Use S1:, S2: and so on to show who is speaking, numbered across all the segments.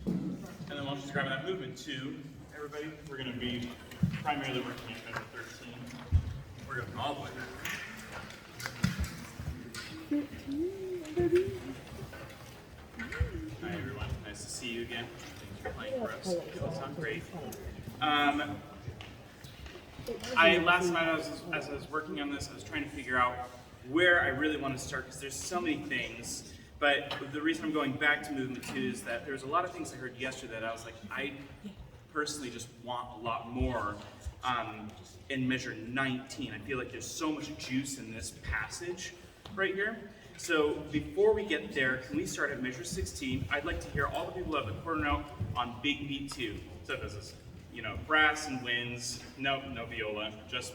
S1: And then while she's grabbing that movement too, everybody, we're going to be primarily working at measure 13. We're going all the way back. Hi everyone, nice to see you again. Thanks for playing for us. You sound great. Last night as I was working on this, I was trying to figure out where I really want to start because there's so many things. But the reason I'm going back to movement 2 is that there's a lot of things I heard yesterday that I was like, I personally just want a lot more in measure 19. I feel like there's so much juice in this passage right here. So before we get there, can we start at measure 16? I'd like to hear all the people who have the quarter note on big beat 2. So this is, brass and winds, no viola, just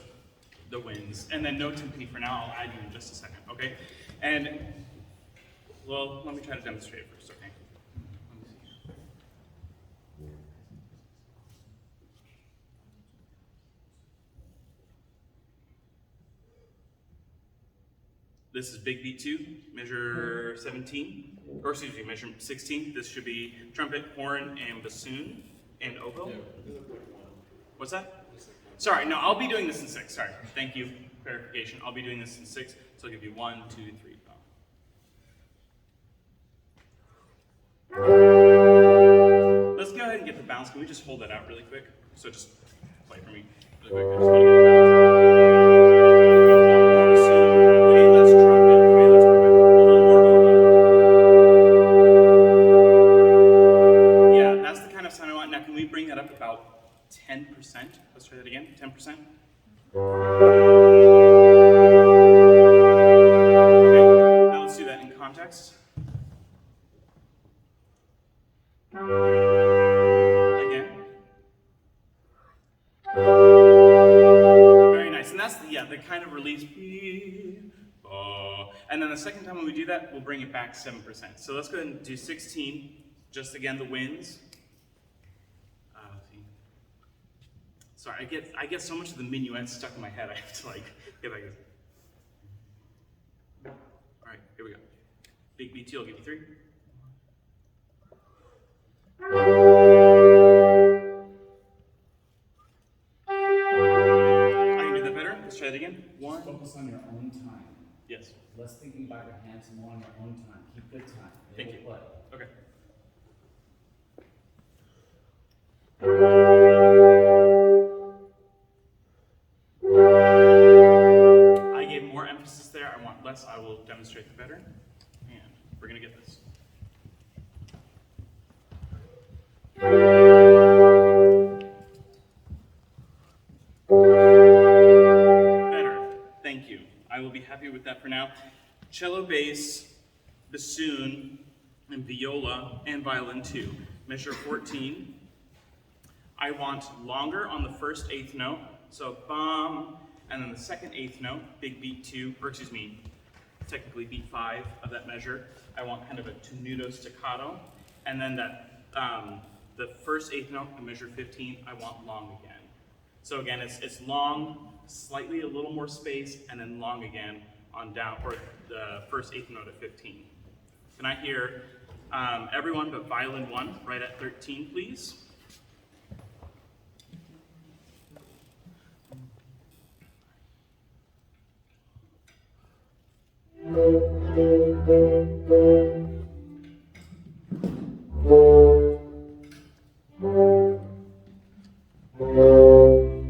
S1: the winds. And then no timpani for now, I'll add you in just a second, okay? And, well, let me try to demonstrate it first, okay? Let me see. This is big beat 2, measure 17, or excuse me, measure 16. This should be trumpet, horn, and bassoon, and oboe. What's that? Sorry, no, I'll be doing this in 6, sorry. Thank you, clarification. I'll be doing this in 6, so I'll give you 1, 2, 3, Let's go ahead and get the bounce. Can we just hold that out really quick? So just play for me really quick. I just want to get the bounce. Way less trumpet, a little more oboe. Yeah, that's the kind of sound I want. Now can we bring that up about 10%? Let's try that again, 10%. Okay, now let's do that in context. Again. Very nice. And that's the kind of release. And then the second time when we do that, we'll bring it back 7%. So let's go ahead and do 16. Just again, the winds. Sorry, I get so much of the minuet stuck in my head. I have to get back. All right, here we go. Big beat 2, I'll give you 3. I can do that better. Let's try it again. 1.
S2: Focus on your own time.
S1: Yes.
S2: Less thinking about your hands and more on your own time. Keep good time.
S1: Thank you.
S2: Play.
S1: Okay. I gave more emphasis there. I want less. I will demonstrate the better. And we're going to get this. Better. Thank you. I will be happy with that for now. Cello, bass, bassoon, and viola, and violin 2. Measure 14. I want longer on the first 8th note. So bum, and then the second 8th note, big beat 2, or excuse me, technically beat 5 of that measure. I want kind of a tenuto staccato. And then that the first 8th note, in measure 15, I want long again. So again, it's long, slightly a little more space, and then long again on down, or the first 8th note at 15. Can I hear everyone but violin 1 right at 13, please?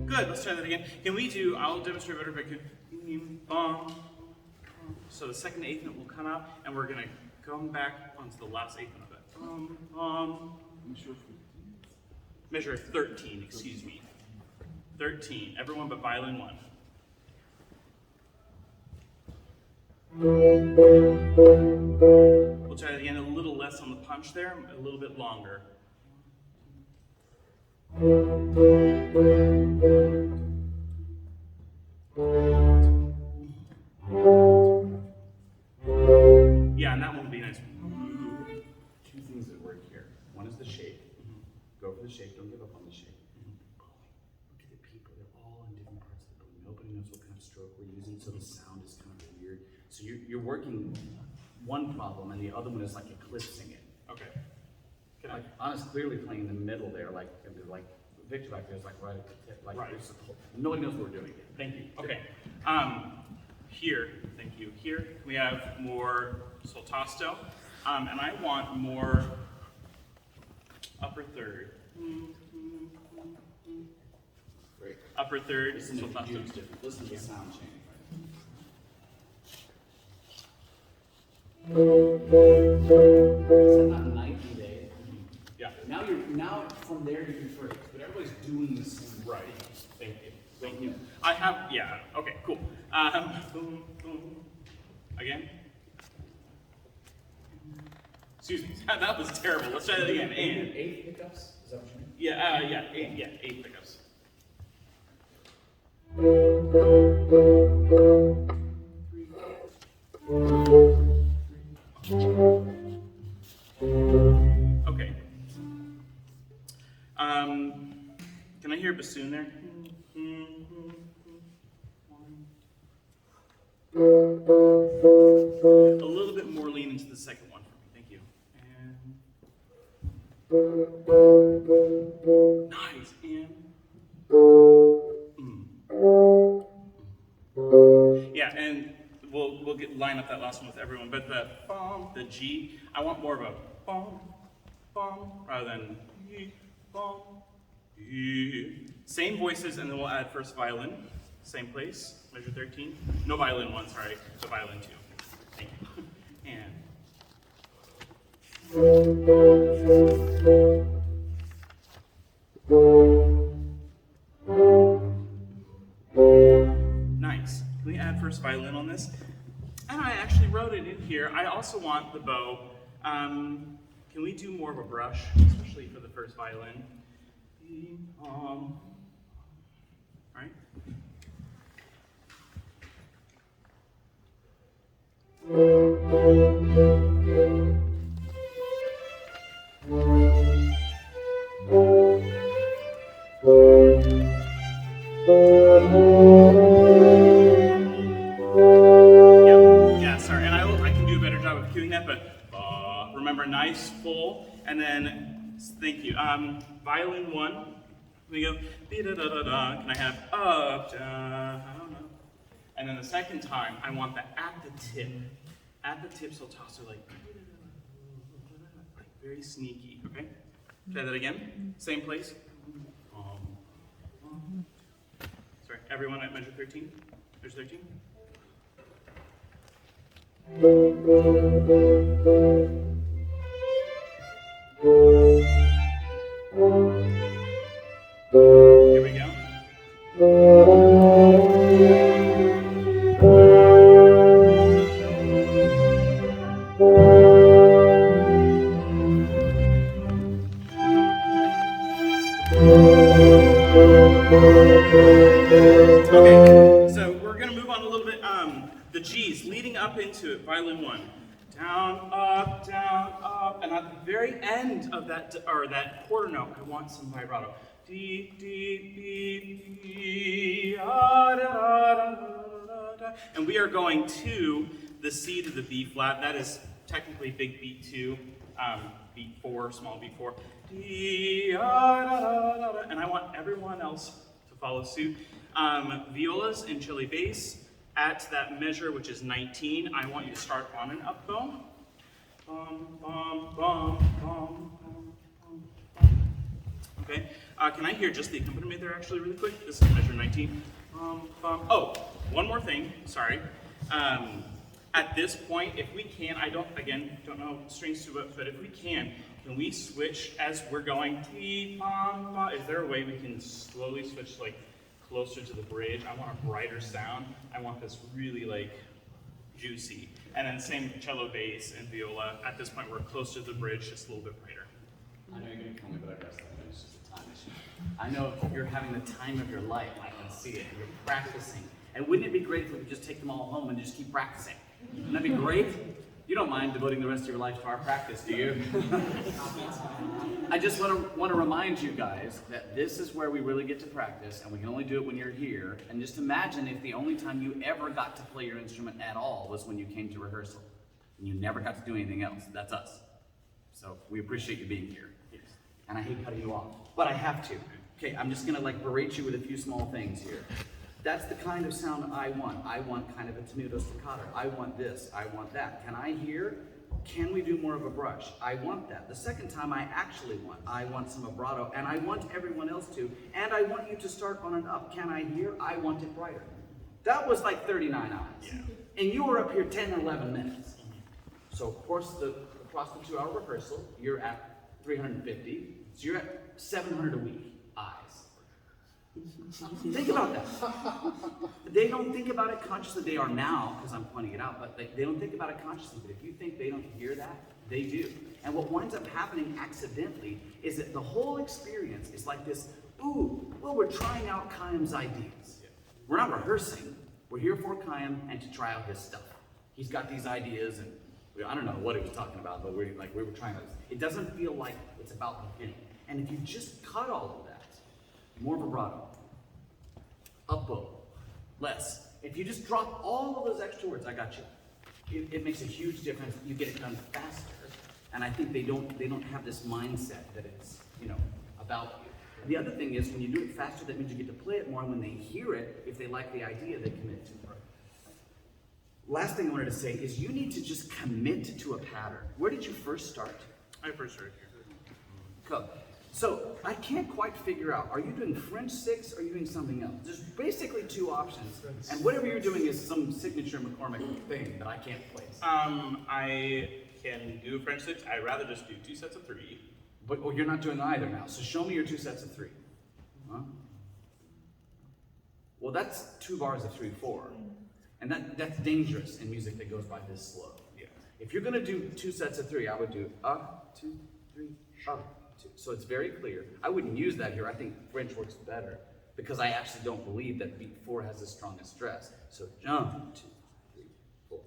S1: Good, let's try that again. Can we do, I'll demonstrate better if I could. So the second 8th note will come out, and we're going to come back onto the last 8th note of it. Measure 13, excuse me. 13, everyone but violin 1. We'll try that again, a little less on the punch there, a little bit longer. Yeah, and that one will be nice.
S2: 2 things that work here. One is the shape. Go for the shape, don't give up on the shape. Look at the people, they're all in different parts of the boom. Nobody knows what kind of stroke we're using, so the sound is kind of weird. So you're working one problem, and the other one is like eclipsing it. Like, Anna's clearly playing in the middle there, like Victor back there is like right at the tip, like
S1: Right.
S2: Nobody knows what we're doing.
S1: Thank you. Okay. Here, thank you. Here we have more soltasto, and I want more upper third.
S2: Great.
S1: Upper third
S2: Listen to the
S1: soltasto.
S2: cues different. Listen to the sound change. Is that not 90 days?
S1: Yeah.
S2: Now from there you can phrase, but everybody's doing the same.
S1: Right. Thank you. Thank you. I have, yeah, okay, cool. Boom, boom. Again. Excuse me, that was terrible. Let's try that again. And,
S2: Eighth pickups? Is that what you mean?
S1: yeah, eight pickups. Okay. Can I hear bassoon there? A little bit more lean into the second one for me, thank you. And nice, and yeah, and we'll line up that last one with everyone. But the bum, the G, I want more of a bum, bum, rather than bum. Same voices, and then we'll add first violin. Same place, measure 13. No violin one, sorry, the violin two. Thank you. And nice. Can we add first violin on this? And I actually wrote it in here. I also want the bow. Can we do more of a brush, especially for the first violin? All right. Yeah, sorry, and I can do a better job of cueing that, but remember, nice, full, and then, thank you. Violin one, we go, da-da-da-da-da, can I have up, down, and then the second time, I want the at the tip soltato, like very sneaky, okay? Try that again, same place. Sorry, everyone at measure 13? Measure 13? Here we go. Okay, so we're gonna move on a little bit. The G's leading up into it, violin one. Down, up, and at the very end of that, or that quarter note, I want some vibrato. D, D, D, D, da, da, da, da, da. And we are going to the C to the B flat. That is technically big beat 2, beat 4, small beat 4. D, da, da, da, da, and I want everyone else to follow suit. Violas and cello bass. At that measure, which is 19, I want you to start on an up bow. Bum, bum, bum, bum, bum, bum, bum. Okay, can I hear just the accompaniment there actually really quick? This is measure 19. Bum, bum. Oh, one more thing, sorry. At this point, if we can, I don't know strings to it, but if we can we switch as we're going? Is there a way we can slowly switch like closer to the bridge? I want a brighter sound. I want this really like juicy. And then same cello, bass, and viola. At this point, we're close to the bridge, just a little bit brighter.
S2: I know you're going to kill me, but I guess it's just a time issue. I know if you're having the time of your life. I can see it. You're practicing. And wouldn't it be great if we could just take them all home and just keep practicing? Wouldn't that be great? You don't mind devoting the rest of your life to our practice, do you? I just want to remind you guys that this is where we really get to practice, and we can only do it when you're here. And just imagine if the only time you ever got to play your instrument at all was when you came to rehearsal, and you never got to do anything else. That's us. So we appreciate you being here. And I hate cutting you off, but I have to. Okay, I'm just gonna like berate you with a few small things here. That's the kind of sound I want. I want kind of a tenuto staccato. I want this, I want that. Can I hear? Can we do more of a brush? I want that. The second time I want some vibrato, and I want everyone else to, and I want you to start on an up. Can I hear? I want it brighter. That was like 39 hours.
S1: Yeah.
S2: And you were up here 10 or 11 minutes. So of course, across the 2-hour rehearsal, you're at 350. So you're at 700 a week, eyes. Think about that. They don't think about it consciously. They are now, because I'm pointing it out, but they don't think about it consciously. But if you think they don't hear that, they do. And what winds up happening accidentally is that the whole experience is like this, ooh, well, we're trying out Chaim's ideas. We're not rehearsing. We're here for Chaim and to try out his stuff. He's got these ideas, and I don't know what he was talking about, but we were trying to. It doesn't feel like it's about the him. And if you just cut all of that, more vibrato, up bow, less. If you just drop all of those extra words, I got you. It makes a huge difference. You get it done faster, and I think they don't have this mindset that it's about you. The other thing is when you do it faster, that means you get to play it more, and when they hear it, if they like the idea, they commit to it. Last thing I wanted to say is you need to just commit to a pattern. Where did you first start?
S1: I first started here.
S2: Cool. So I can't quite figure out, are you doing French 6 or are you doing something else? There's basically two options. And whatever you're doing is some signature McCormick thing that I can't place.
S1: I can do a French 6. I'd rather just do 2 sets of 3.
S2: But you're not doing either now. So show me your 2 sets of 3. Huh? Well, that's 2 bars of 3/4. And that's dangerous in music that goes by this slow.
S1: Yeah.
S2: If you're gonna do 2 sets of 3, I would do 2, 3, 2. So it's very clear. I wouldn't use that here. I think French works better because I actually don't believe that beat 4 has the strongest stress. So jump, 2, 3, 4.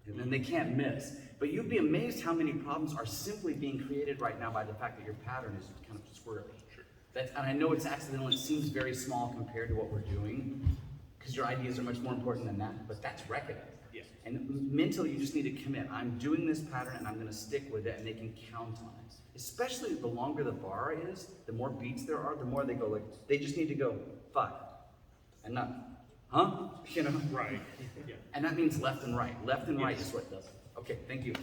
S2: And then they can't miss. But you'd be amazed how many problems are simply being created right now by the fact that your pattern is kind of swirly.
S1: Sure.
S2: And I know it's accidental. It seems very small compared to what we're doing because your ideas are much more important than that. But that's recognized.
S1: Yeah.
S2: And mentally, you just need to commit. I'm doing this pattern and I'm going to stick with it, and they can count on it. Especially the longer the bar is, the more beats there are, the more they go like, they just need to go 5 and not, huh?
S1: Right. Yeah.
S2: And that means left and right. Left and right is what does it. Okay, thank you.